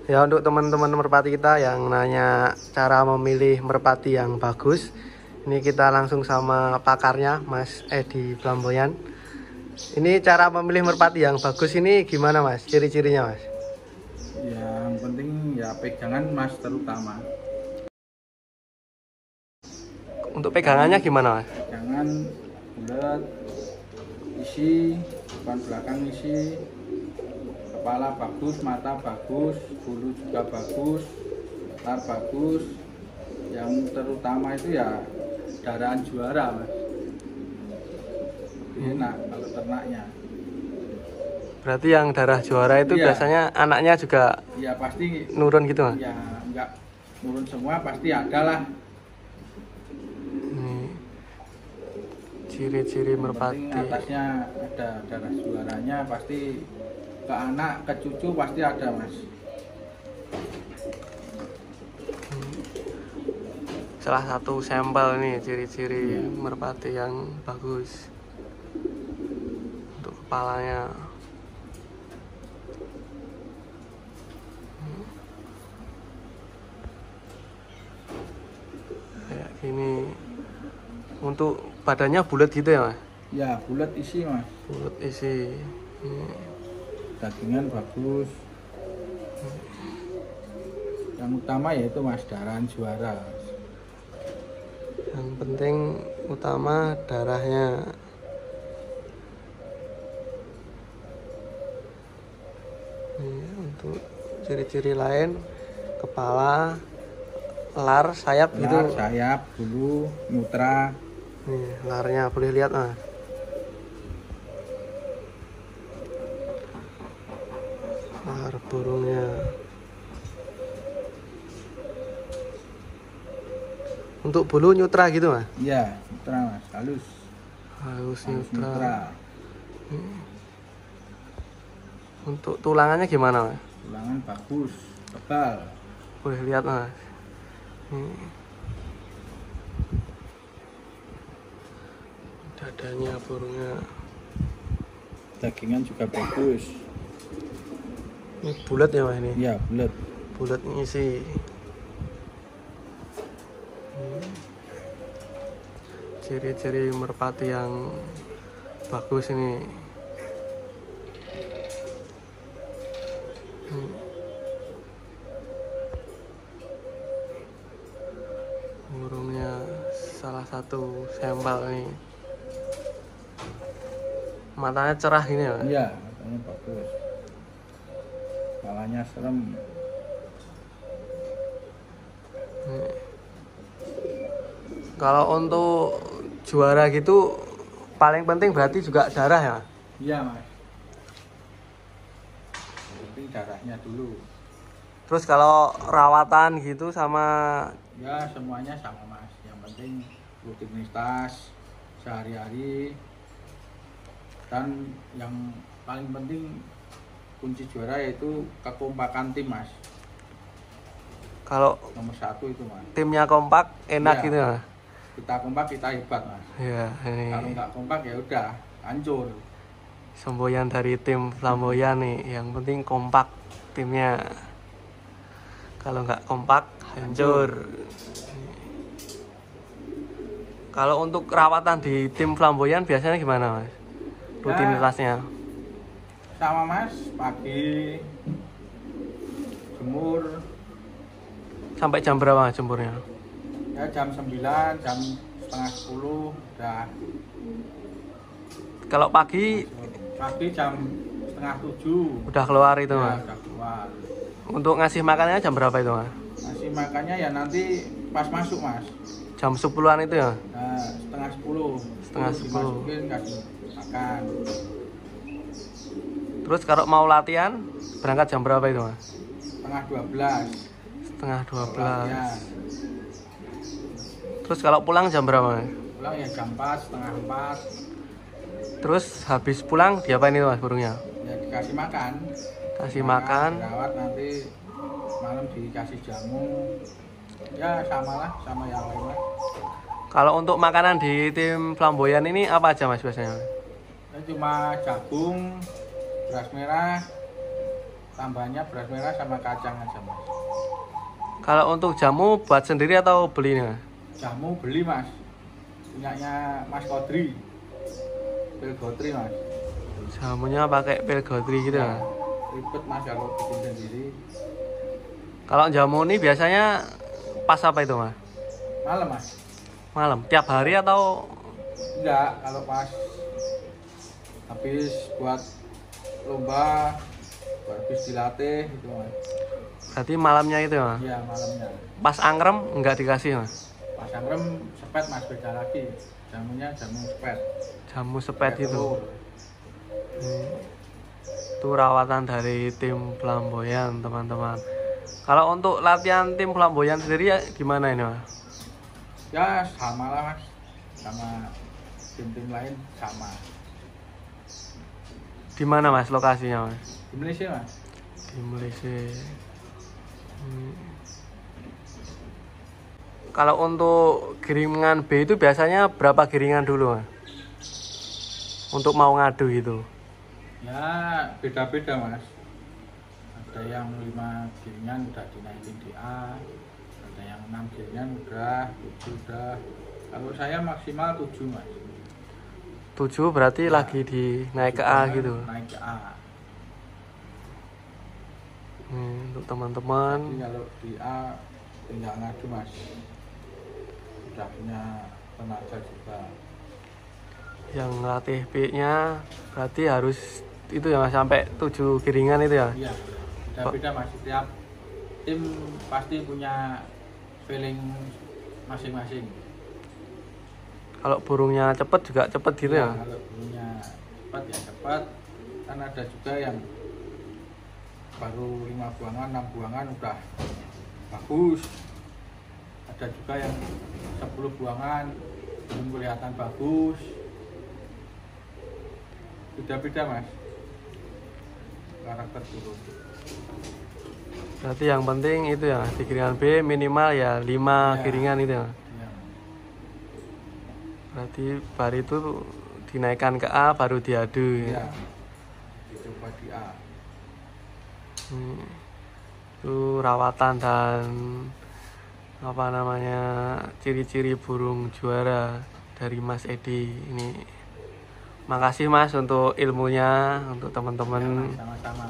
Ya, untuk teman-teman merpati kita yang nanya cara memilih merpati yang bagus, ini kita langsung sama pakarnya, Mas Edi Flamboyan. Ini cara memilih merpati yang bagus ini gimana, Mas? Ciri-cirinya, Mas? Yang penting ya pegangan, Mas, terutama. Untuk pegangannya gimana, Mas? Pegangan bulat, isi, depan belakang isi, kepala bagus, mata bagus, bulu juga bagus, tar bagus. Yang terutama itu ya darahan juara, Mas. Enak kalau ternaknya. Berarti yang darah juara itu Iya. biasanya anaknya juga Ya pasti nurun gitu, Mas? ya enggak turun semua, pasti ada lah. Ini ciri-ciri Yang merpati. penting atasnya ada darah juaranya, pasti ke anak, ke cucu pasti ada, Mas. Salah satu sampel nih ciri-ciri merpati yang bagus. Untuk kepalanya. Kayak gini. Untuk badannya bulat gitu ya, Mas? Ya bulat isi, Mas. Bulat isi. Ini. Dagingan bagus. Yang utama yaitu, Mas, darahan juara. Yang penting utama darahnya. Ini untuk ciri-ciri lain, kepala, lar, sayap Lar, gitu. sayap, bulu, mutra. Nih, larnya boleh lihat, Mas. Lar burungnya. Untuk bulu nyutra gitu, Mas? Iya, mutra, Mas, halus. Halus Halus nyutra. mutra. Untuk tulangannya gimana, Mas? Tulangan bagus, tebal. Boleh lihat, Mas. Dadanya, burungnya. Dagingan juga bagus. Ini bulat ya, Mas, ini? Iya, bulat. Bulat ngisi. Ciri-ciri merpati yang bagus ini. Burungnya salah satu sampel nih. Matanya cerah gini ya, Mas? Iya, matanya bagus. Kepalanya serem. Kalau untuk juara gitu paling penting berarti juga darah ya? Iya, Mas. Yang penting darahnya dulu. Terus kalau rawatan gitu sama Ya, semuanya sama, Mas. Yang penting rutinitas sehari-hari. Dan yang paling penting kunci juara yaitu kekompakan tim, Mas. kalau Nomor satu itu, Mas. timnya kompak enak Iya. gitu ya? Kita kompak, kita hebat, Mas. Ya, ini Kalau nggak kompak ya udah hancur. semboyan dari tim Flamboyan nih. Yang penting kompak timnya. Kalau nggak kompak hancur. Kalau untuk rawatan di tim Flamboyan biasanya gimana, Mas? Rutinitasnya? Sama, Mas, pagi jemur, Sampai jam berapa jemurnya? Ya jam 9, jam setengah 10 udah. Kalau pagi Jam setengah 7 udah keluar itu ya, Mas. udah keluar. Untuk ngasih makannya jam berapa itu Mas? Ngasih makannya ya nanti pas masuk Mas. Jam 10-an itu ya? Nah, setengah 10. Setengah 10. Dimasukin kasih makan. Terus kalau mau latihan berangkat jam berapa itu Mas? Setengah 12. Setengah 12. Latihan. Terus kalau pulang jam berapa Mas? Pulang ya jam 4, setengah 4. Terus habis pulang diapain itu Mas burungnya? Ya dikasih makan. Kasih makan. Dirawat, nanti malam dikasih jamu. Ya samalah sama yang lain lah. Kalau untuk makanan di tim Flamboyan ini apa aja Mas biasanya? Ya, cuma jagung, beras merah, tambahnya beras merah sama kacang aja Mas. Kalau untuk jamu buat sendiri atau beli nih Mas? Jamu beli Mas, punyanya Mas Kodri, Pil Gotri Mas. Jamunya pakai pil gotri gitu ya? Ribet Mas kalau bikin sendiri. Kalau jamu ini biasanya pas apa itu Mas? Malam Mas? Malam? Tiap hari atau? Enggak, kalau pas habis buat lomba, habis dilatih itu Mas. Berarti malamnya itu ya Mas? Iya malamnya. Pas angrem nggak dikasih Mas? Pas angrem sepet Mas, beda lagi. Jamunya jamu sepet. Jamu sepet itu. telur. Itu rawatan dari tim Flamboyan teman-teman. Kalau untuk latihan tim Flamboyan sendiri ya gimana ini Mas? Ya sama lah Mas, sama tim-tim lain sama. Di mana Mas lokasinya Mas? Di Malaysia Mas. Di Malaysia. Kalau untuk giringan B itu biasanya berapa giringan dulu Mas? Untuk mau ngadu gitu. Ya beda-beda Mas. Ada yang 5 giringan udah dinaikin di A, ada yang 6 giringan udah, 7 udah. Kalau saya maksimal 7 Mas. 7 berarti Ya, lagi naik ke A gitu. Naik ke A. Untuk teman-teman Jadi kalau di A tinggal ngadu Mas. Udah punya tenaga juga. yang latih B-nya berarti harus itu ya Mas, sampai 7 giringan itu ya. Iya, beda-beda Mas. Setiap tim pasti punya feeling masing-masing. Kalau burungnya cepet juga cepet gitu ya. Kalau punya cepat ya cepat. Kan ada juga yang baru 5 buangan, 6 buangan udah bagus. Ada juga yang 10 buangan belum kelihatan bagus. Beda-beda Mas karakter burung. Berarti yang penting itu ya di giringan B minimal ya 5 Ya. giringan itu ya. Ya. Berarti baru itu dinaikkan ke A baru diadu Ya. ya. Dicoba di A. Itu rawatan dan apa namanya ciri-ciri burung juara dari Mas Edi ini. Makasih Mas untuk ilmunya, untuk teman-teman. Sama-sama.